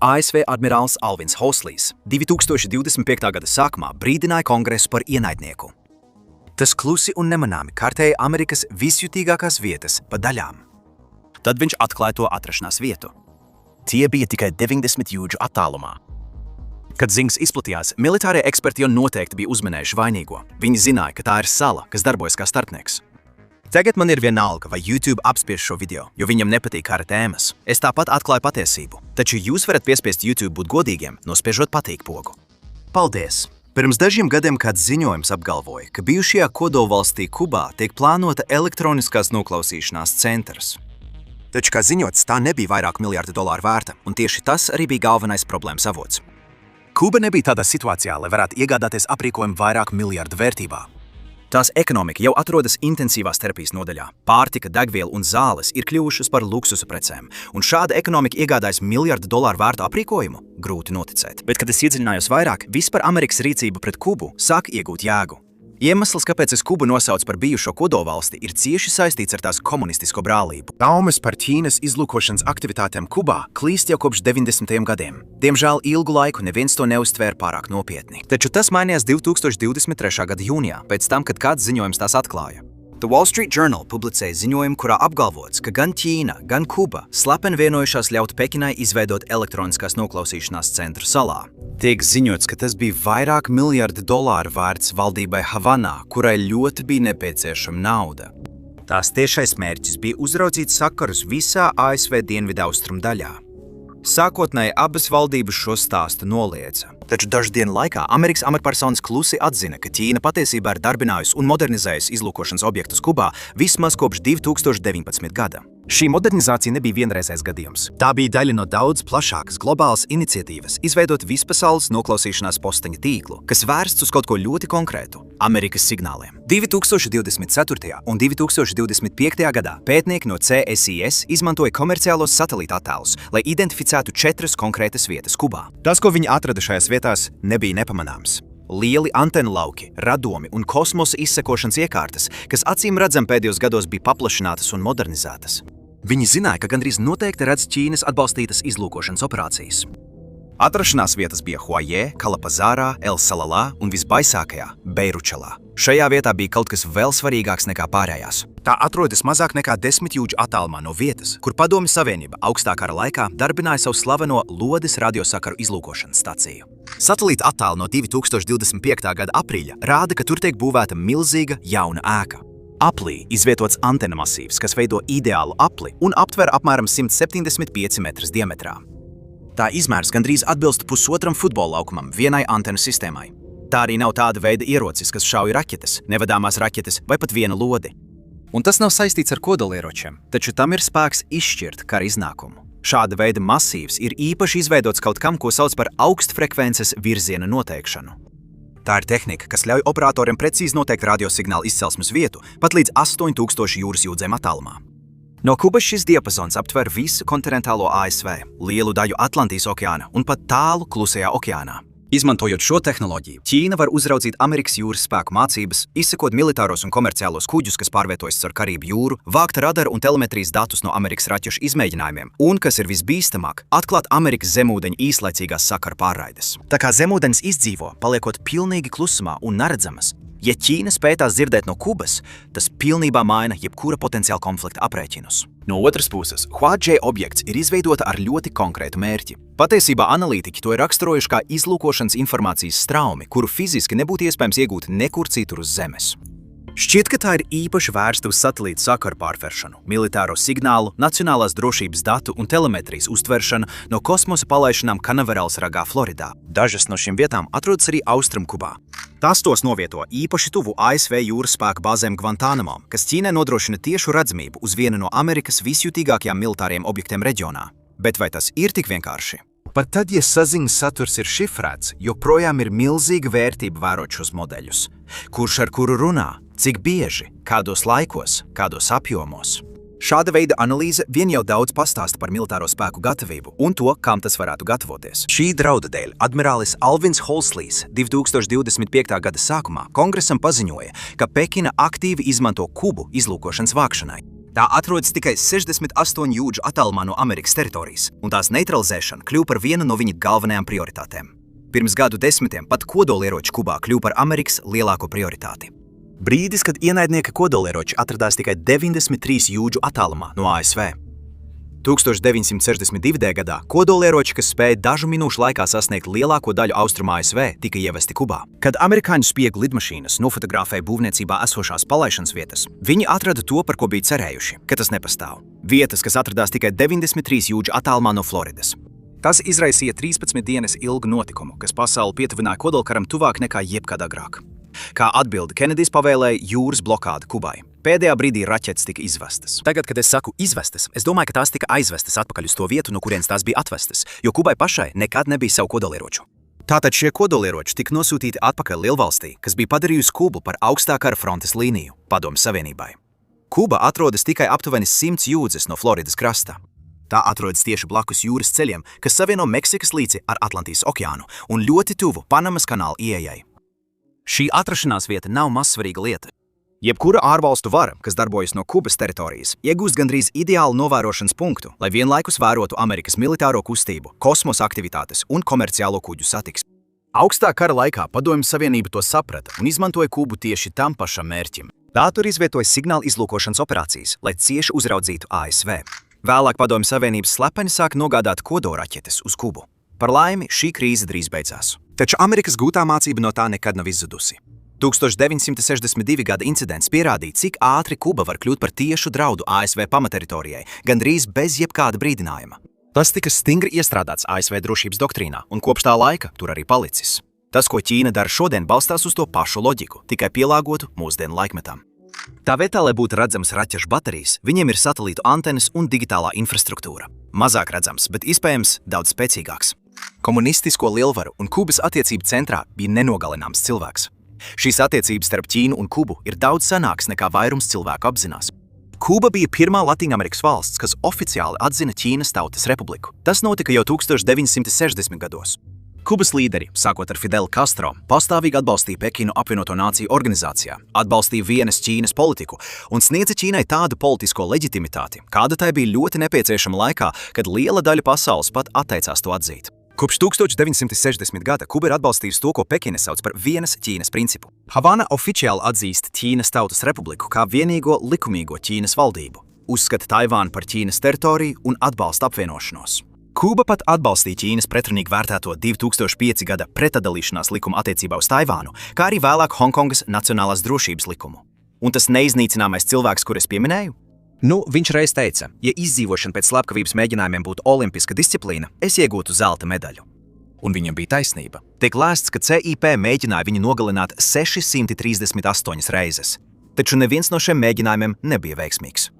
ASV admirālis Alvins Hoslīs 2025. gada sākumā brīdināja Kongresu par ienaidnieku. Tas klusi un nemanāmi kartēja Amerikas visjutīgākās vietas pa daļām. Tad viņš atklāja to atrašanās vietu. Tie bija tikai 90 jūdžu attālumā. Kad ziņas izplatījās, militārie eksperti jau noteikti bija uzminējuši vainīgo. Viņi zināja, ka tā ir sala, kas darbojas kā starpnieks. Tagad man ir vienalga, vai YouTube apspiež šo video, jo viņam nepatīk kara tēmas. Es tāpat atklāju patiesību, taču jūs varat piespiest YouTube būt godīgiem, nospiežot patīk pogu. Paldies! Pirms dažiem gadiem kāds ziņojums apgalvoja, ka bijušajā kodolvalstī Kubā tiek plānota elektroniskās noklausīšanās centrs. Taču, kā ziņots, tā nebija vairāk miljardu dolāru vērta, un tieši tas arī bija galvenais problēmas avots. Kuba nebija tādā situācijā, lai varētu iegādāties aprīkojumu vairāk miljardu vērtībā. Tās ekonomika jau atrodas intensīvās terapijas nodaļā. Pārtika, degviela un zāles ir kļuvušas par luksusa precēm, un šāda ekonomika iegādājas miljardu dolāru vērtu aprīkojumu? Grūti noticēt. Bet, kad es iedziļinājos vairāk, vispār Amerikas rīcība pret Kubu sāk iegūt jēgu. Iemesls, kāpēc es Kubu nosaucu par bijušo kodolvalsti, ir cieši saistīts ar tās komunistisko brālību. Baumas par Ķīnas izlūkošanas aktivitātēm Kubā klīst jau kopš 90. gadiem. Diemžēl ilgu laiku neviens to neuztvēra pārāk nopietni. Taču tas mainījās 2023. gada jūnijā, pēc tam, kad kāds ziņojums tās atklāja. The Wall Street Journal publicēja ziņojumu, kurā apgalvots, ka gan Ķīna, gan Kuba slepeni vienojušās ļaut Pekinai izveidot elektroniskās noklausīšanās centru salā. Tiek ziņots, ka tas bija vairāk miljardu dolāru vērts valdībai Havanā, kurai ļoti bija nepieciešama nauda. Tās tiešais mērķis bija uzraudzīt sakarus visā ASV dienvidaustrumu daļā. Sākotnēji abas valdības šo stāstu noliedza. Taču dažu dienu laikā Amerikas amatpersonas klusi atzina, ka Ķīna patiesībā ir darbinājusi un modernizējusi izlūkošanas objektus Kubā vismaz kopš 2019. gada. Šī modernizācija nebija vienreizējs gadījums. Tā bija daļa no daudz plašākas globālas iniciatīvas izveidot vispasaules noklausīšanās posteņa tīklu, kas vērsts uz kaut ko ļoti konkrētu – Amerikas signāliem. 2024. un 2025. gadā pētnieki no CSIS izmantoja komerciālos satelīta attēlus, lai identificētu 4 konkrētas vietas Kubā. Tas, ko viņi atrada šajās vietās, nebija nepamanāms. Lieli antenu lauki, radomi un kosmosa izsekošanas iekārtas, kas acīm redzam pēdējos gados bija paplašinātas un modernizētas. Viņi zināja, ka gandrīz noteikti redz Ķīnas atbalstītas izlūkošanas operācijas. Atrašanās vietas bija Huajē, Kalapazārā, El Salalā un visbaisākajā Beiručalā. Šajā vietā bija kaut kas vēl svarīgāks nekā pārējās. Tā atrodas mazāk nekā 10 jūdžu attālumā no vietas, kur Padomju Savienība augstā kara laikā darbināja savu slaveno Lodes radiosakaru izlūkošanas staciju. Satelīta attēli no 2025. gada aprīļa rāda, ka tur tiek būvēta milzīga jauna ēka. Aplī izvietots antena masīvs, kas veido ideālu apli un aptver apmēram 175 metrus diametrā. Tā izmērs gandrīz atbilst pusotram futbola laukumam vienai antenu sistēmai. Tā arī nav tāda veida ierocis, kas šauj raķetes, nevadāmās raķetes vai pat viena lodi. Un tas nav saistīts ar kodolieročiem, taču tam ir spēks izšķirt kara iznākumu. Šāda veida masīvs ir īpaši izveidots kaut kam, ko sauc par augstfrekvences virziena noteikšanu. Tā ir tehnika, kas ļauj operatoriem precīzi noteikt radiosignālu izcelsmes vietu pat līdz 8000 jūras jūdzēm attālumā. No Kubas šis diapazons aptver visu kontinentālo ASV, lielu daļu Atlantijas okeāna un pat tālu Klusajā okeānā. Izmantojot šo tehnoloģiju, Ķīna var uzraudzīt Amerikas jūras spēku mācības, izsekot militāros un komerciālos kuģus, kas pārvietojas caur Karību jūru, vākt radaru un telemetrijas datus no Amerikas raķešu izmēģinājumiem un, kas ir visbīstamāk, atklāt Amerikas zemūdeņu īslaicīgās sakaru pārraides. Tā kā zemūdens izdzīvo, paliekot pilnīgi klusumā un neredzamas, ja Ķīna spēj tās dzirdēt no Kubas, tas pilnībā maina jebkura potenciāla konflikta aprēķinus. No otras puses, Huajē objekts ir izveidota ar ļoti konkrētu mērķi. Patiesībā analītiķi to ir raksturojuši kā izlūkošanas informācijas straumi, kuru fiziski nebūtu iespējams iegūt nekur citur uz Zemes. Šķiet, ka tā ir īpaši vērsta uz satelītu sakaru pārvēršanu, militāro signālu, nacionālās drošības datu un telemetrijas uztveršanu no kosmosa palaišanām Kanaverals ragā, Floridā. Dažas no šīm vietām atrodas arī Austrumkubā. Tās tos novieto īpaši tuvu ASV jūras spēku bāzēm Guantanamo, kas Ķīnai nodrošina tiešu redzamību uz vienu no Amerikas visjutīgākajām militāriem objektiem reģionā. Bet vai tas ir tik vienkārši? Pat tad, ja saziņas saturs ir šifrēts, joprojām ir milzīga vērtība vērot šos modeļus. Kurš ar kuru runā, cik bieži, kādos laikos, kādos apjomos. Šāda veida analīze vien jau daudz pastāsta par militāro spēku gatavību un to, kam tas varētu gatavoties. Šī drauda dēļ admirālis Alvins Hoslīs 2025. gada sākumā Kongresam paziņoja, ka Pekina aktīvi izmanto Kubu izlūkošanas vākšanai. Tā atrodas tikai 68 jūdžu attālumā no Amerikas teritorijas, un tās neutralizēšana kļuva par vienu no viņa galvenajām prioritātēm. Pirms gadu desmitiem pat kodolieroči Kubā kļuva par Amerikas lielāko prioritāti. Brīdis, kad ienaidnieka kodolieroči atradās tikai 93 jūdžu attālumā no ASV. 1962. gadā kodolieroči, kas spēja dažu minūšu laikā sasniegt lielāko daļu austrumu ASV, tika ievesti Kubā. Kad amerikāņu spiegu lidmašīnas nofotografēja būvniecībā esošās palaišanas vietas, viņi atrada to, par ko bija cerējuši, ka tas nepastāv. Vietas, kas atradās tikai 93 jūdžu attālumā no Floridas. Tas izraisīja 13 dienas ilgu notikumu, kas pasauli pietuvināja kodolkaram tuvāk nekā jebkad agrāk. Kā atbildi, Kenedijs pavēlēja jūras blokādi Kubai. Pēdējā brīdī raķetes tika izvestas. Tagad, kad es saku izvestas, es domāju, ka tās tika aizvestas atpakaļ uz to vietu, no kurienes tās bija atvestas, jo Kubai pašai nekad nebija savu kodolieroču. Tātad šie kodolieroči tika nosūtīti atpakaļ lielvalstī, kas bija padarījusi Kubu par augstā kara frontes līniju Padomju Savienībai. Kuba atrodas tikai aptuveni 100 jūdzes no Floridas krasta. Tā atrodas tieši blakus jūras ceļiem, kas savieno Meksikas līci ar Atlantijas okeānu un ļoti tuvu Panamas kanāla ieejai. Šī atrašanās vieta nav mazsvarīga lieta. Jebkura ārvalstu vara, kas darbojas no Kubas teritorijas, iegūst gandrīz ideālu novērošanas punktu, lai vienlaikus vērotu Amerikas militāro kustību, kosmosa aktivitātes un komerciālo kuģu satiksmi. Augstā kara laikā Padomju Savienība to saprata un izmantoja Kubu tieši tam pašam mērķim. Tā tur izvietoja signāla izlūkošanas operācijas, lai cieši uzraudzītu ASV. Vēlāk Padomju Savienības slepeni sāka nogādāt kodolraķetes uz Kubu. Par laimi, šī krīze drīz beidzās. Taču Amerikas gūtā mācība no tā nekad nav izzudusi. 1962. gada incidents pierādīja, cik ātri Kuba var kļūt par tiešu draudu ASV pamateritorijai, gandrīz bez jebkāda brīdinājuma. Tas tika stingri iestrādāts ASV drošības doktrīnā, un kopš tā laika tur arī palicis. Tas, ko Ķīna dara šodien, balstās uz to pašu loģiku, tikai pielāgotu mūsdienu laikmetam. Tā vietā, lai būtu redzamas raķešu baterijas, viņiem ir satelītu antenas un digitālā infrastruktūra. Mazāk redzams, bet iespējams daudz spēcīgāks. Komunistisko lielvaru un Kubas attiecību centrā bija nenogalināms cilvēks. Šīs attiecības starp Ķīnu un Kubu ir daudz senākas nekā vairums cilvēku apzinās. Kuba bija pirmā Latīņamerikas valsts, kas oficiāli atzina Ķīnas Tautas Republiku. Tas notika jau 1960. gados. Kubas līderi, sākot ar Fidelu Castro, pastāvīgi atbalstīja Pekinu apvienoto nāciju organizācijā, atbalstīja vienas Ķīnas politiku un sniedza Ķīnai tādu politisko leģitimitāti, kāda tai bija ļoti nepieciešama laikā, kad liela daļa pasaules pat atteicās to atzīt. Kopš 1960. gada Kuba ir atbalstījusi to, ko Pekina sauc par vienas Ķīnas principu. Havana oficiāli atzīst Ķīnas Tautas Republiku kā vienīgo likumīgo Ķīnas valdību, uzskata Taivānu par Ķīnas teritoriju un atbalsta apvienošanos. Kuba pat atbalstīja Ķīnas pretrunīgi vērtēto 2005. gada pretadalīšanās likumu attiecībā uz Taivānu, kā arī vēlāk Hongkongas Nacionālās drošības likumu. Un tas neiznīcināmais cilvēks, kur es pieminēju? Viņš reiz teica, ja izdzīvošana pēc slepkavības mēģinājumiem būtu olimpiska disciplīna, es iegūtu zelta medaļu. Un viņam bija taisnība. Tiek lēsts, ka CIP mēģināja viņu nogalināt 638 reizes, taču neviens no šiem mēģinājumiem nebija veiksmīgs.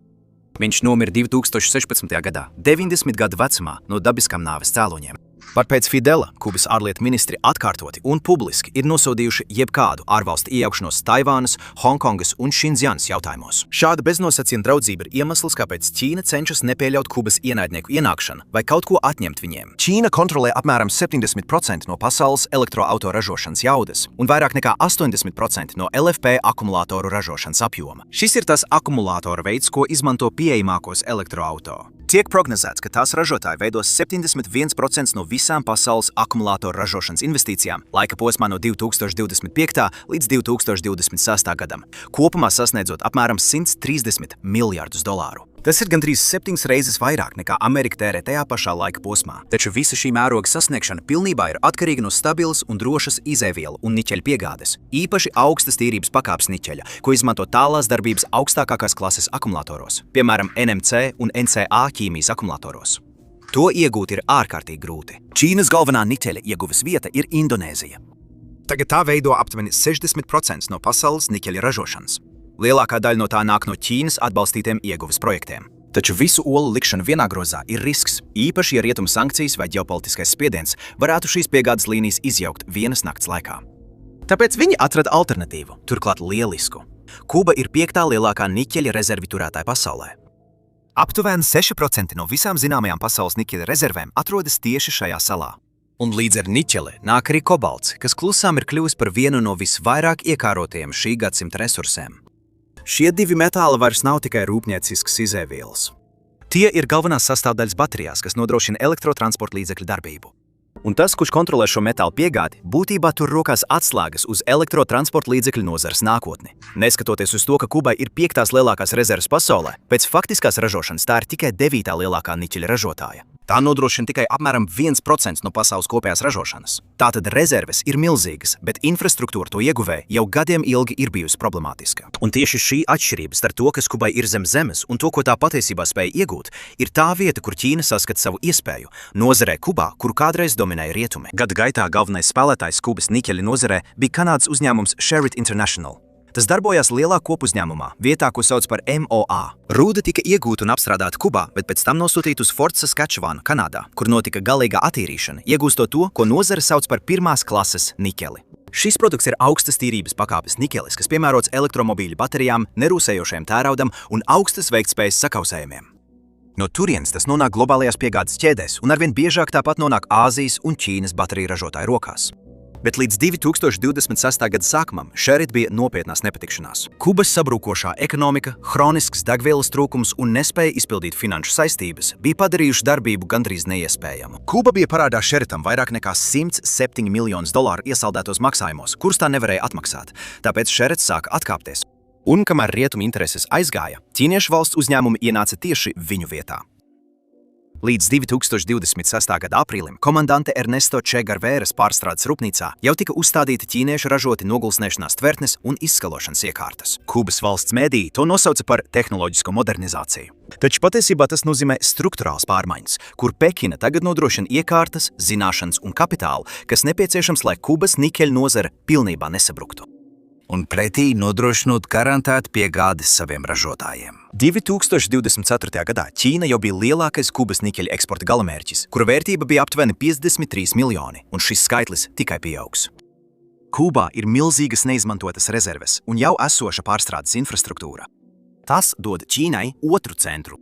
Viņš nomira 2016. gadā, 90 gadu vecumā, no dabiskām nāves cēloņiem. Par pēc Fidela Kubas ārlietu ministri atkārtoti un publiski ir nosodījuši jebkādu ārvalstu iejaukšanos Taivānas, Hongkongas un Šindzianas jautājumos. Šāda beznosacījuma draudzība ir iemesls, kāpēc Ķīna cenšas nepieļaut Kubas ienaidnieku ienākšanu vai kaut ko atņemt viņiem. Ķīna kontrolē apmēram 70% no pasaules elektroautoražošanas jaudas un vairāk nekā 80% no LFP akumulātoru ražošanas apjoma. Šis ir tas akumulātoru veids, ko izmanto pieejamākos elektroauto. Tiek prognozēts, ka tās ražotāji veidos 71% no visām pasaules akumulātoru ražošanas investīcijām laika posmā no 2025. līdz 2026. gadam, kopumā sasniedzot apmēram 130 miljardus dolāru. Tas ir gandrīz 7 reizes vairāk nekā Amerika tērē tajā pašā laika posmā. Taču visa šī mēroga sasniegšana pilnībā ir atkarīga no stabilas un drošas izēvielu un niķeļa piegādes, īpaši augstas tīrības pakāpes niķeļa, ko izmanto tālās darbības augstākās klases akumulātoros, piemēram NMC un NCA ķīmijas akumulātoros. To iegūt ir ārkārtīgi grūti. Ķīnas galvenā niķeļa ieguves vieta ir Indonēzija. Tagad tā veido aptuveni 60% no pasaules niķeļa ražošanas. Lielākā daļa no tā nāk no Ķīnas atbalstītiem ieguves projektiem. Taču visu olu likšana vienā grozā ir risks, īpaši, ja rietumu sankcijas vai ģeopolitiskais spiediens varētu šīs piegādes līnijas izjaukt vienas nakts laikā. Tāpēc viņi atrada alternatīvu, turklāt lielisku. Kuba ir 5. lielākā niķeļa rezervi turētāja pasaulē. Aptuveni 6% no visām zināmajām pasaules niķeļa rezervēm atrodas tieši šajā salā. Un līdz ar niķeli nāk arī kobalts, kas klusām ir kļuvis par vienu no visvairāk iekārotajiem šī gadsimta resursiem. Šie divi metāli vairs nav tikai rūpniecisks izēvielas. Tie ir galvenās sastāvdaļas baterijās, kas nodrošina elektrotransporta līdzekļu darbību. Un tas, kurš kontrolē šo metālu piegādi, būtībā tur rokās atslēgas uz elektrotransporta līdzekļu nozares nākotni. Neskatoties uz to, ka Kubai ir 5. lielākās rezerves pasaulē, pēc faktiskās ražošanas tā ir tikai 9. lielākā niķeļa ražotāja. Tā nodrošina tikai apmēram 1% no pasaules kopējās ražošanas. Tātad rezerves ir milzīgas, bet infrastruktūra to ieguvēja jau gadiem ilgi ir bijusi problemātiska. Un tieši šī atšķirība starp to, kas Kubai ir zem zemes, un to, ko tā patiesībā spēja iegūt, ir tā vieta, kur Ķīna saskata savu iespēju nozarē Kubā, kuru kādreiz dominēja rietumi. Gadu gaitā galvenais spēlētājs Kubas niķeļa nozarē bija Kanādas uzņēmums Sherritt International. Tas darbojās lielā kopuzņēmumā, vietā, ko sauc par MOA. Rūda tika iegūta un apstrādāta Kubā, bet pēc tam nosūtīta uz Fort Saskatchevanu, Kanādā, kur notika galīgā attīrīšana, iegūstot to, ko nozare sauc par pirmās klases nikeli. Šis produkts ir augstas tīrības pakāpes nikelis, kas piemērots elektromobīļu baterijām, nerūsējošajam tēraudam un augstas veiktspējas sakausējumiem. No turienes tas nonāk globālajās piegādes ķēdēs, un arvien biežāk tāpat nonāk Āzijas un Ķīnas bateriju ražotāju rokās. Bet līdz 2026. gada sākumam Sherritt bija nopietnās nepatikšanās. Kubas sabrūkošā ekonomika, hronisks degvielas trūkums un nespēja izpildīt finanšu saistības bija padarījuši darbību gandrīz neiespējamu. Kuba bija parādā Sherrittam vairāk nekā $107 miljonus iesaldētos maksājumos, kurus tā nevarēja atmaksāt, tāpēc Sherritts sāka atkāpties. Un kamēr rietumu intereses aizgāja, ķīniešu valsts uzņēmumi ienāca tieši viņu vietā. Līdz 2026. gada aprīlim komandante Ernesto Che Guevaras pārstrādes rūpnīcā jau tika uzstādīti ķīniešu ražoti nogulsnēšanās tvertnes un izskalošanas iekārtas. Kubas valsts mēdīji to nosauca par tehnoloģisko modernizāciju. Taču patiesībā tas nozīmē strukturāls pārmaiņas, kur Pekina tagad nodrošina iekārtas, zināšanas un kapitālu, kas nepieciešams, lai Kubas nikeļa nozare pilnībā nesabruktu. Un pretī nodrošinot garantētu piegādes saviem ražotājiem. 2024. gadā Ķīna jau bija lielākais Kubas nikeļa eksporta galamērķis, kura vērtība bija aptuveni 53 miljoni, un šis skaitlis tikai pieaugs. Kubā ir milzīgas neizmantotas rezerves un jau esoša pārstrādes infrastruktūra. Tas dod Ķīnai otru centru.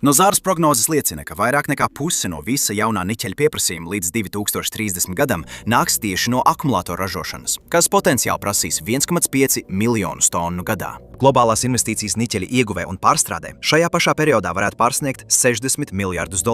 Nozāras prognozes liecina, ka vairāk nekā puse no visa jaunā niķeļa pieprasījuma līdz 2030. gadam nāks tieši no akumulātoru ražošanas, kas potenciāli prasīs 1,5 miljonus tonu gadā. Globālās investīcijas niķeļa ieguvē un pārstrādē šajā pašā periodā varētu pārsniegt $60 miljardus.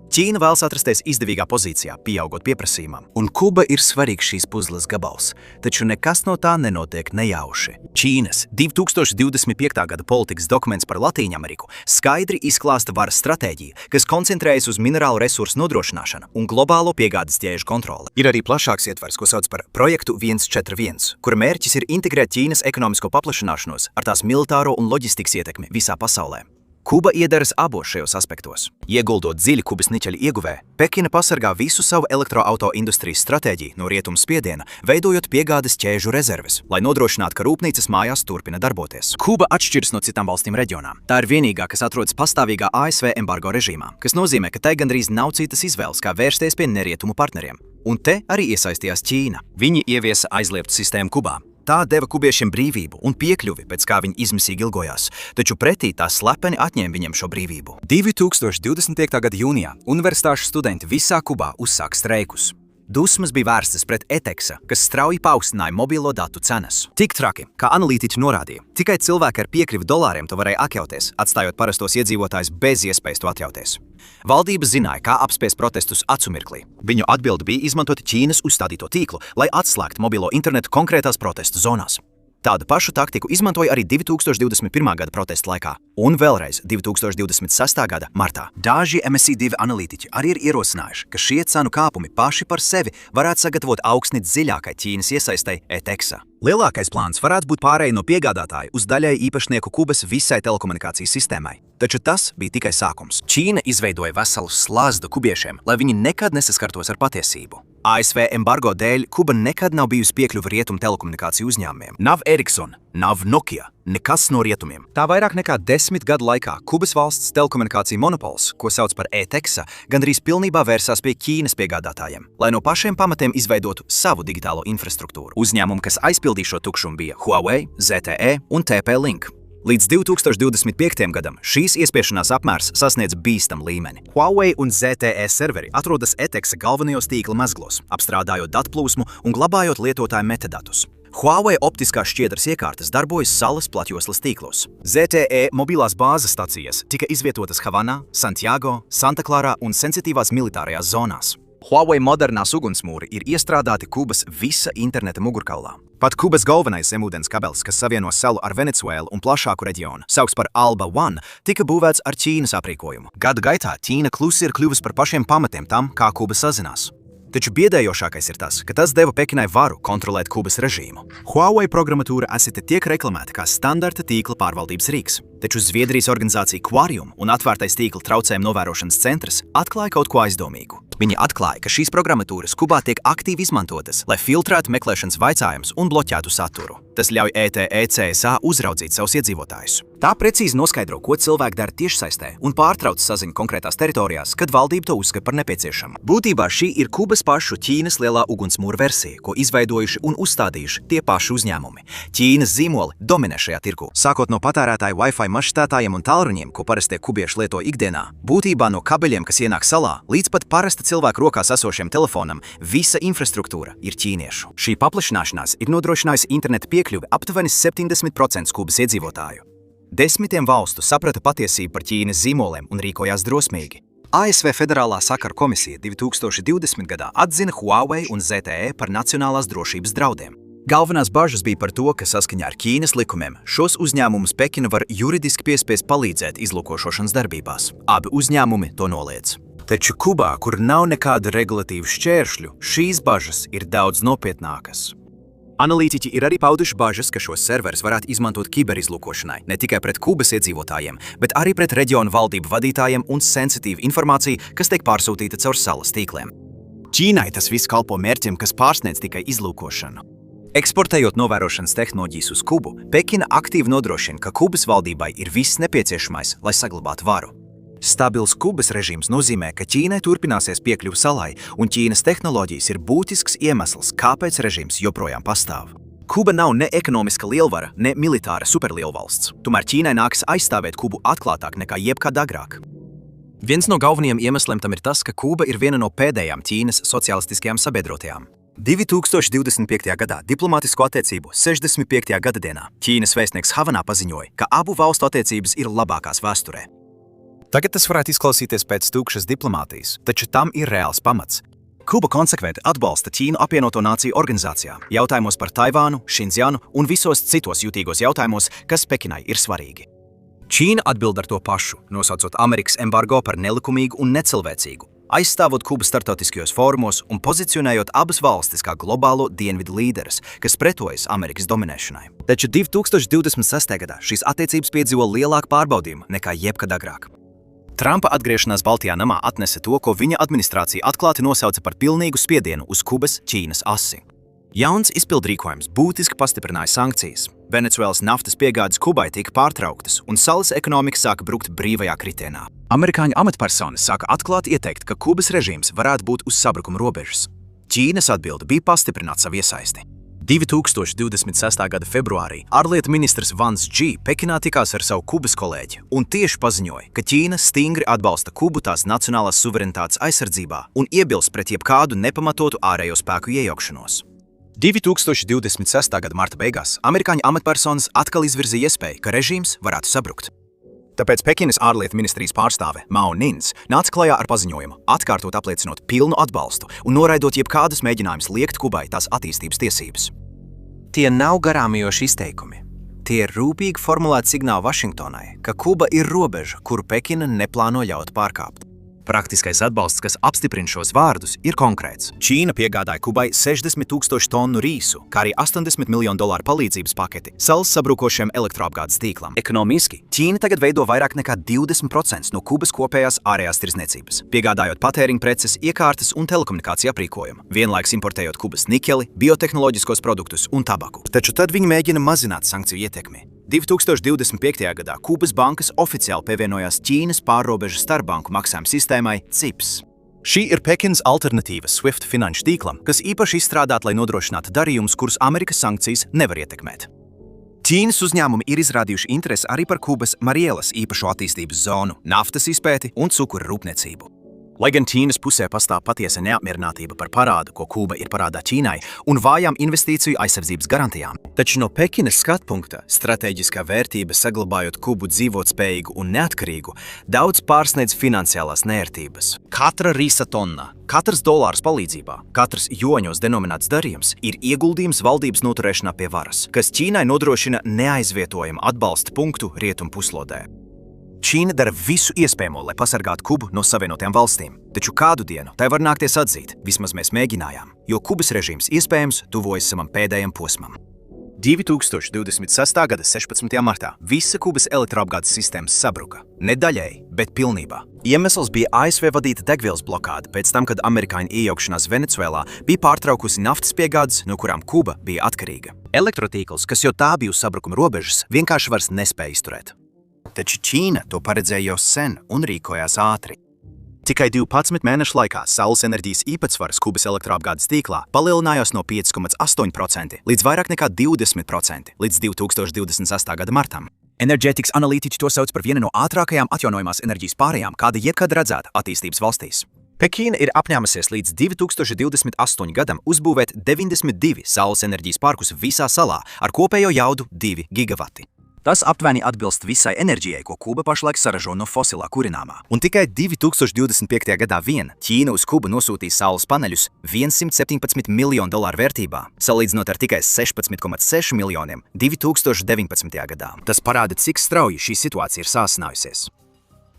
Ķīna vēlas atrasties izdevīgā pozīcijā, pieaugot pieprasījumam, un Kuba ir svarīgs šīs puzles gabals, taču nekas no tā nenotiek nejauši. Ķīnas 2025. gada politikas dokuments par Latīņameriku skaidri izklāsta varas stratēģiju, kas koncentrējas uz minerālu resursu nodrošināšanu un globālo piegādes ķēžu kontroli. Ir arī plašāks ietvers, ko sauc par projektu 141, kura mērķis ir integrēt Ķīnas ekonomisko paplašināšanos ar tās militāro un loģistikas ietekmi visā pasaulē. Kuba iedaras abos šajos aspektos. Ieguldot dziļi Kubas niķeļa ieguvē, Pekina pasargā visu savu elektroauto industrijas stratēģiju no rietumu spiediena, veidojot piegādes ķēžu rezerves, lai nodrošinātu, ka rūpnīcas mājās turpina darboties. Kuba atšķiras no citām valstīm reģionā. Tā ir vienīgā, kas atrodas pastāvīgā ASV embargo režīmā, kas nozīmē, ka tai gandrīz nav citas izvēles, kā vērsties pie nerietumu partneriem. Un te arī iesaistījās Ķīna. Viņi ieviesa aizliegtu sistēmu Kubā. Tā deva kubiešiem brīvību un piekļuvi, pēc kā viņi izmisīgi ilgojās, taču pretī tā slepeni atņēma viņiem šo brīvību. 2025. gada jūnijā universitāšu studenti visā Kubā uzsāk streikus. Dusmas bija vērstas pret ETEXA, kas strauji paaugstināja mobilo datu cenas. Tik traki, kā analītiķi norādīja, tikai cilvēki ar piekrivu dolāriem to varēja atļauties, atstājot parastos iedzīvotājus bez iespējas to atļauties. Valdība zināja, kā apspiest protestus acu mirklī. Viņu atbilde bija izmantot Ķīnas uzstādīto tīklu, lai atslēgtu mobilo internetu konkrētās protestu zonās. Tādu pašu taktiku izmantoja arī 2021. gada protestu laikā un vēlreiz 2026. gada martā. Daži MSI2 analītiķi arī ir ierosinājuši, ka šie cenu kāpumi paši par sevi varētu sagatavot augsni dziļākai Ķīnas iesaistei ETEXA. Lielākais plāns varētu būt pārēja no piegādātāja uz daļai īpašnieku Kubas visai telekomunikāciju sistēmai. Taču tas bija tikai sākums. Ķīna izveidoja veselu slazdu kubiešiem, lai viņi nekad nesaskartos ar patiesību. ASV embargo dēļ Kuba nekad nav bijusi piekļuva rietumu telekomunikāciju uzņēmumiem. Nav Ericsson, nav Nokia, nekas no rietumiem. Tā vairāk nekā 10 gadu laikā Kubas valsts telekomunikāciju monopols, ko sauc par ETEXA, gandrīz pilnībā vērsās pie Ķīnas piegādātājiem, lai no pašiem pamatiem izveidotu savu digitālo infrastruktūru. Uzņēmumi, kas aizpildīja šo tukšumu, bija Huawei, ZTE un TP-Link. Līdz 2025. gadam šīs iespiešanās apmērs sasniedz bīstam līmeni. Huawei un ZTE serveri atrodas ETEXA galvenajos tīkla mezglos, apstrādājot datu plūsmu un glabājot lietotāju metadatus. Huawei optiskās šķiedras iekārtas darbojas salas platjoslas tīklos. ZTE mobilās bāzes stacijas tika izvietotas Havanā, Santiago, Santaklārā un sensitīvās militārajās zonās. Huawei modernās ugunsmūri ir iestrādāti Kubas visa interneta mugurkaulā. Pat Kubas galvenais zemūdens kabelis, kas savieno salu ar Venecuēlu un plašāku reģionu, sauks par Alba One, tika būvēts ar Ķīnas aprīkojumu. Gadu gaitā Ķīna klusi ir kļuvusi par pašiem pamatiem tam, kā Kuba sazinās. Taču biedējošākais ir tas, ka tas deva Pekinai varu kontrolēt Kubas režīmu. Huawei programmatūra esete tiek reklamēta kā standarta tīkla pārvaldības rīks, taču Zviedrijas organizācija Quarium un atvērtais tīkla traucējumu novērošanas centrs atklāja kaut ko aizdomīgu. Viņi atklāja, ka šīs programmatūras Kubā tiek aktīvi izmantotas, lai filtrētu meklēšanas vaicājumus un bloķētu saturu. Tas ļauj ETE-CSA uzraudzīt savus iedzīvotājus. Tā precīzi noskaidro, ko cilvēki dara tiešsaistē un pārtrauc saziņu konkrētās teritorijās, kad valdība to uzskata par nepieciešamu. Būtībā šī ir Kubas pašu Ķīnas lielā ugunsmūra versija, ko izveidojuši un uzstādījuši tie paši uzņēmumi. Ķīnas zīmoli dominē šajā tirgu. Sākot no patērētāju Wi-Fi mašķētājiem un tālruņiem, ko parastie kubieši lieto ikdienā, būtībā no kabeļiem, kas ienāk salā, līdz pat parasta cilvēku rokās esošiem telefonam, visa infrastruktūra ir ķīniešu. Šī paplašināšanās ir nodrošinājusi interneta piekļuvi aptuveni 70% Kubas iedzīvotāju. Desmitiem valstu saprata patiesību par Ķīnas zīmoliem un rīkojās drosmīgi. ASV Federālā sakaru komisija 2020. gadā atzina Huawei un ZTE par nacionālās drošības draudiem. Galvenās bažas bija par to, ka saskaņā ar Ķīnas likumiem šos uzņēmumus Pekina var juridiski piespiest palīdzēt izlūkošanas darbībās. Abi uzņēmumi to noliedz. Taču Kubā, kur nav nekādu regulatīvu šķēršļu, šīs bažas ir daudz nopietnākas. Analītiķi ir arī pauduši bažas, ka šos serverus varētu izmantot kiberizlūkošanai, ne tikai pret Kubas iedzīvotājiem, bet arī pret reģionu valdību vadītājiem un sensitīvu informāciju, kas tiek pārsūtīta caur salas tīkliem. Ķīnai tas viss kalpo mērķim, kas pārsniedz tikai izlūkošanu. Eksportējot novērošanas tehnoloģijas uz Kubu, Pekina aktīvi nodrošina, ka Kubas valdībai ir viss nepieciešamais, lai saglabātu varu. Stabils Kubas režīms nozīmē, ka Ķīnai turpināsies piekļuve salai, un Ķīnas tehnoloģijas ir būtisks iemesls, kāpēc režīms joprojām pastāv. Kuba nav ne ekonomiska lielvara, ne militāra superlielvalsts. Tomēr Ķīnai nākas aizstāvēt Kubu atklātāk nekā jebkad agrāk. Viens no galvenajiem iemesliem tam ir tas, ka Kuba ir viena no pēdējām Ķīnas socialistiskajām sabiedrotajām. 2025. gadā diplomātisko attiecību 65. gada dienā Ķīnas vēstnieks Havanā paziņoja, ka abu valstu attiecības ir labākās vēsturē. Tagad tas varētu izklausīties pēc tukšas diplomātijas, taču tam ir reāls pamats. Kuba konsekventi atbalsta Ķīnu apvienoto nāciju organizācijā, jautājumos par Taivānu, Šindzianu un visos citos jutīgos jautājumos, kas Pekinai ir svarīgi. Ķīna atbild ar to pašu, nosaucot Amerikas embargo par nelikumīgu un necilvēcīgu, aizstāvot Kubu starptautiskajos fórumos un pozicionējot abas valstis kā globālo dienvidu līderes, kas pretojas Amerikas dominēšanai. Taču 2026. gadā šīs attiecības piedzīvo lielāku pārbaudījumu nekā jebkad agrāk. Trumpa atgriešanās Baltijā namā atnesa to, ko viņa administrācija atklāti nosauca par pilnīgu spiedienu uz Kubas-Ķīnas asi. Jauns izpildrīkojums būtiski pastiprināja sankcijas. Venecuēlas naftas piegādes Kubai tika pārtrauktas, un salas ekonomika sāka brukt brīvajā kritienā. Amerikāņu amatpersonas sāka atklāti ieteikt, ka Kubas režīms varētu būt uz sabrukuma robežas. Ķīnas atbilde bija pastiprināt savu iesaisti. 2026. gada februārī ārlietu ministrs Vans Dži Pekinā tikās ar savu Kubas kolēģi un tieši paziņoja, ka Ķīna stingri atbalsta Kubu tās nacionālās suverenitātes aizsardzībā un iebilst pret jebkādu nepamatotu ārējo spēku iejaukšanos. 2026. gada marta beigās amerikāņu amatpersonas atkal izvirzīja iespēju, ka režīms varētu sabrukt. Tāpēc Pekinas ārlietu ministrijas pārstāve Mao Nins nāca klajā ar paziņojumu, atkārtot apliecinot pilnu atbalstu un noraidot jebkādus mēģinājumus liekt Kubai tās attīstības tiesības. Tie nav garāmijoši izteikumi. Tie ir rūpīgi formulēti signāli Vašingtonai, ka Kuba ir robeža, kuru Pekina neplāno ļaut pārkāpt. Praktiskais atbalsts, kas apstiprina šos vārdus, ir konkrēts. Ķīna piegādāja Kubai 60,000 tonu rīsu, kā arī $80 miljonu palīdzības paketi salas sabrukošiem elektroapgādes tīklam. Ekonomiski Ķīna tagad veido vairāk nekā 20% no Kubas kopējās ārējās tirdzniecības, piegādājot patēriņa preces, iekārtas un telekomunikāciju aprīkojumu, vienlaikus importējot Kubas nikeli, biotehnoloģiskos produktus un tabaku. Taču tad viņi mēģina mazināt sankciju ietekmi. 2025. gadā Kubas bankas oficiāli pievienojās Ķīnas pārrobežu starpbanku maksājuma sistēmai CIPS. Šī ir Pekinas alternatīva SWIFT finanšu tīklam, kas īpaši izstrādāta, lai nodrošinātu darījumus, kurus Amerikas sankcijas nevar ietekmēt. Ķīnas uzņēmumi ir izrādījuši interesi arī par Kubas Marielas īpašo attīstības zonu, naftas izpēti un cukura rūpniecību. Lai gan Ķīnas pusē pastāv patiesa neapmierinātība par parādu, ko Kuba ir parādā Ķīnai, un vājām investīciju aizsardzības garantijām, taču no Pekinas skatpunkta stratēģiskā vērtība saglabājot Kubu dzīvotspējīgu un neatkarīgu daudz pārsniedz finansiālās neērtības. Katra risa tonna, katrs dolārs palīdzībā, katrs joņos denominēts darījums ir ieguldījums valdības noturēšanā pie varas, kas Ķīnai nodrošina neaizvietojamu atbalsta punktu rietumu puslodē. Ķīna dara visu iespējamo, lai pasargātu Kubu no Savienotajām valstīm, taču kādu dienu tai var nākties atzīt, vismaz mēs mēģinājām, jo Kubas režīms iespējams tuvojas savam pēdējam posmam. 2026. gada 16. martā visa Kubas elektroapgādes sistēmas sabruka, ne daļēji, bet pilnībā. Iemesls bija ASV vadīta degvielas blokāde pēc tam, kad amerikāņu iejaukšanās Venecuēlā bija pārtraukusi naftas piegādes, no kurām Kuba bija atkarīga. Elektrotīkls, kas jau tā bija uz sabrukuma robežas, vienkārši vairs nespēja izturēt. Taču Ķīna to paredzēja jau sen un rīkojās ātri. Tikai 12 mēnešu laikā saules enerģijas īpatsvars Kubas elektroapgādes tīklā palielinājās no 5,8% līdz vairāk nekā 20% līdz 2028. gada martam. Enerģētikas analītiķi to sauc par vienu no ātrākajām atjaunojamās enerģijas pārējām, kāda jebkad redzēta attīstības valstīs. Pekīna ir apņēmusies līdz 2028. gadam uzbūvēt 92 saules enerģijas parkus visā salā ar kopējo jaudu 2 gigavati. Tas aptuveni atbilst visai enerģijai, ko Kuba pašlaik saražo no fosilā kurināmā. Un tikai 2025. gadā vien Ķīna uz Kubu nosūtīs saules paneļus $117 miljonu vērtībā, salīdzinot ar tikai 16,6 miljoniem 2019. gadā. Tas parāda, cik strauji šī situācija ir sāsinājusies.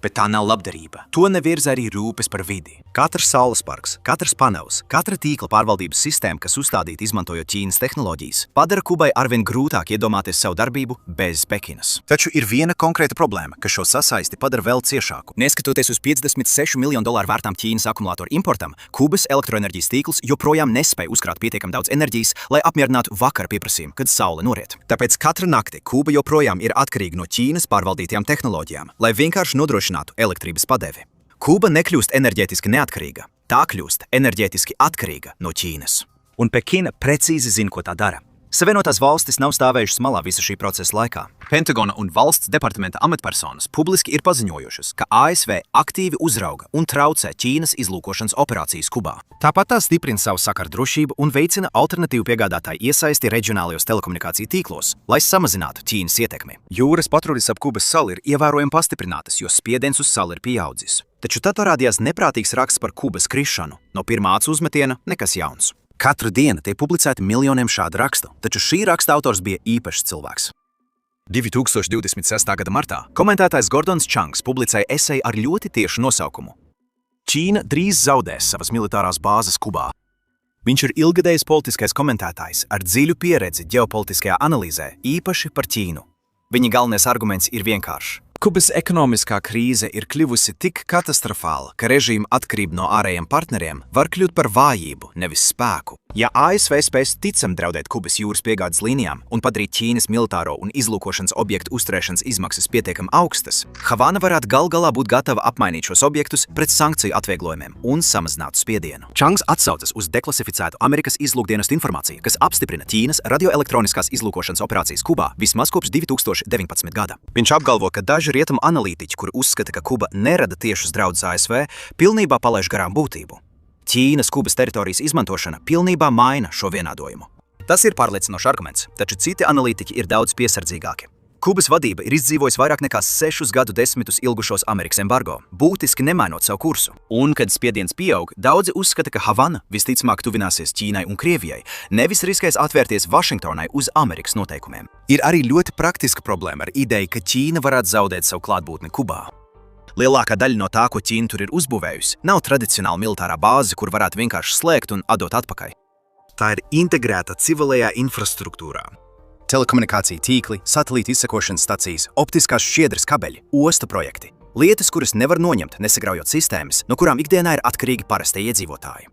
Bet tā nav labdarība. To nevirza arī rūpes par vidi. Katrs saules parks, katrs panelis, katra tīkla pārvaldības sistēma, kas uzstādīta izmantojot Ķīnas tehnoloģijas, padara Kubai arvien grūtāk iedomāties savu darbību bez Pekinas. Taču ir viena konkrēta problēma, kas šo sasaisti padara vēl ciešāku. Neskatoties uz $56 miljonu vērtām Ķīnas akumulātoru importam, Kubas elektroenerģijas tīkls joprojām nespēja uzkrāt pietiekami daudz enerģijas, lai apmierinātu vakara pieprasījumu, kad saule noriet. Tāpēc katra nakti Kuba joprojām ir atkarīga no Ķīnas pārvaldītajām tehnoloģijām, lai vienkārši nodrošinātu elektrības padevi. Kuba nekļūst enerģētiski neatkarīga, tā kļūst enerģētiski atkarīga no Ķīnas. Un Pekina precīzi zina, ko tā dara. Savienotās valstis nav stāvējušas malā visu šī procesa laikā. Pentagona un valsts departamenta amatpersonas publiski ir paziņojušas, ka ASV aktīvi uzrauga un traucē Ķīnas izlūkošanas operācijas Kubā. Tāpat tā stiprina savu sakaru drošību un veicina alternatīvu piegādātāju iesaisti reģionālajos telekomunikāciju tīklos, lai samazinātu Ķīnas ietekmi. Jūras patruļas ap Kubas salu ir ievērojami pastiprinātas, jo spiediens uz salu ir pieaudzis. Taču tad parādījās neprātīgs raksts par Kubas krišanu. No pirmā acu uzmetiena nekas jauns. Katru dienu tiek publicēti miljoniem šādu rakstu, taču šī raksta autors bija īpašs cilvēks. 2026. gada martā komentētājs Gordons Čangs publicēja eseju ar ļoti tiešu nosaukumu Ķīna drīz zaudēs savas militārās bāzes Kubā. Viņš ir ilgadējs politiskais komentētājs ar dziļu pieredzi ģeopolitiskajā analīzē, īpaši par Ķīnu. Viņa galvenais arguments ir vienkāršs. Kubas ekonomiskā krīze ir kļuvusi tik katastrofāla, ka režīma atkarība no ārējiem partneriem var kļūt par vājību, nevis spēku. Ja ASV spēs ticam draudēt Kubas jūras piegādes līnijām un padarīt Ķīnas militāro un izlūkošanas objektu uzturēšanas izmaksas pietiekami augstas, Havana varētu galā būt gatava apmainīt šos objektus pret sankciju atvieglojumiem un samazinātu spiedienu. Čangs atsaucas uz deklasificētu Amerikas izlūkdienestu informāciju, kas apstiprina Ķīnas radioelektroniskās izlūkošanas operācijas Kubā vismaz kopš 2019. gada. Viņš apgalvo, ka daži rietumu analītiķi, kuri uzskata, ka Kuba nerada tiešus draudus ASV, pilnībā palaiž garām būtību. Ķīnas Kubas teritorijas izmantošana pilnībā maina šo vienādojumu. Tas ir pārliecinošs arguments, taču citi analītiķi ir daudz piesardzīgāki. Kubas vadība ir izdzīvojusi vairāk nekā 6 gadu desmitus ilgušos Amerikas embargo, būtiski nemainot savu kursu. Un, kad spiediens pieaug, daudzi uzskata, ka Havana visticamāk tuvināsies Ķīnai un Krievijai, nevis riskēs atvērties Vašingtonai uz Amerikas noteikumiem. Ir arī ļoti praktiska problēma ar ideju, ka Ķīna varētu zaudēt savu klātbūtni Kubā. Lielākā daļa no tā, ko Ķīna tur ir uzbūvējusi, nav tradicionāla militārā bāze, kur varētu vienkārši slēgt un atdot atpakaļ. Tā ir integrēta civilajā infrastruktūrā. Telekomunikācija tīkli, satelīta izsekošanas stacijas, optiskās šķiedras kabeļi, ostu projekti. Lietas, kuras nevar noņemt, nesagraujot sistēmas, no kurām ikdienā ir atkarīgi parastie iedzīvotāji.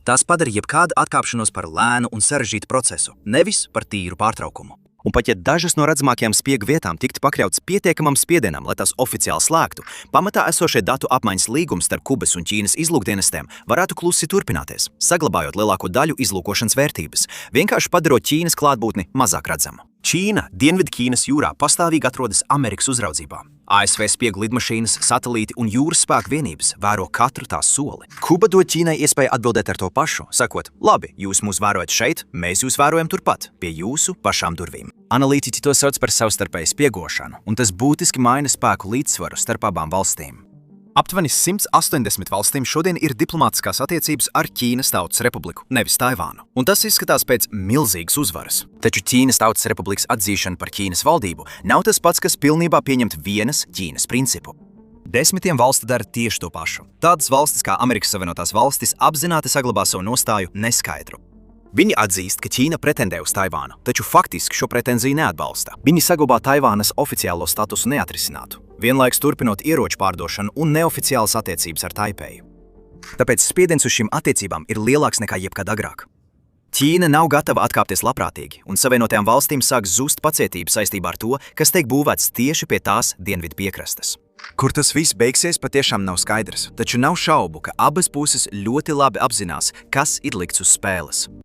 Tās padara jebkādu atkāpšanos par lēnu un sarežģītu procesu, nevis par tīru pārtraukumu. Un pat ja dažas no redzamākajām spiegu vietām tiktu pakļautas pietiekamam spiedienam, lai tās oficiāli slēgtu, pamatā esošie datu apmaiņas līgums starp Kubas un Ķīnas izlūkdienestiem varētu klusi turpināties, saglabājot lielāko daļu izlūkošanas vērtības, vienkārši padarot Ķīnas klātbūtni mazāk redzamu. Ķīna Dienvidķīnas jūrā pastāvīgi atrodas Amerikas uzraudzībā. ASV spiegu lidmašīnas, satelīti un jūras spēku vienības vēro katru tās soli. Kuba dod Ķīnai iespēju atbildēt ar to pašu, sakot, labi, jūs mūs vērojat šeit, mēs jūs vērojam turpat, pie jūsu pašām durvīm. Analītiķi to sauc par savstarpēju spiegošanu, un tas būtiski maina spēku līdzsvaru starp abām valstīm. Aptuveni 180 valstīm šodien ir diplomātiskās attiecības ar Ķīnas Tautas Republiku, nevis Taivānu. Un tas izskatās pēc milzīgas uzvaras. Taču Ķīnas Tautas Republikas atzīšana par Ķīnas valdību nav tas pats, kas pilnībā pieņemt vienas Ķīnas principu. Desmitiem valstu dara tieši to pašu. Tādas valstis kā Amerikas Savienotās valstis apzināti saglabā savu nostāju neskaidru. Viņi atzīst, ka Ķīna pretendē uz Taivānu, taču faktiski šo pretenziju neatbalsta. Viņi saglabā Taivānas oficiālo statusu neatrisinātu, vienlaikus turpinot ieroču pārdošanu un neoficiālas attiecības ar Taipēju. Tāpēc spiediens uz šīm attiecībām ir lielāks nekā jebkad agrāk. Ķīna nav gatava atkāpties labprātīgi, un Savienotajām valstīm sāk zust pacietība saistībā ar to, kas tiek būvēts tieši pie tās dienvidu piekrastes. Kur tas viss beigsies, patiešām nav skaidrs, taču nav šaubu, ka abas puses ļoti labi apzinās, kas ir likts uz spēles.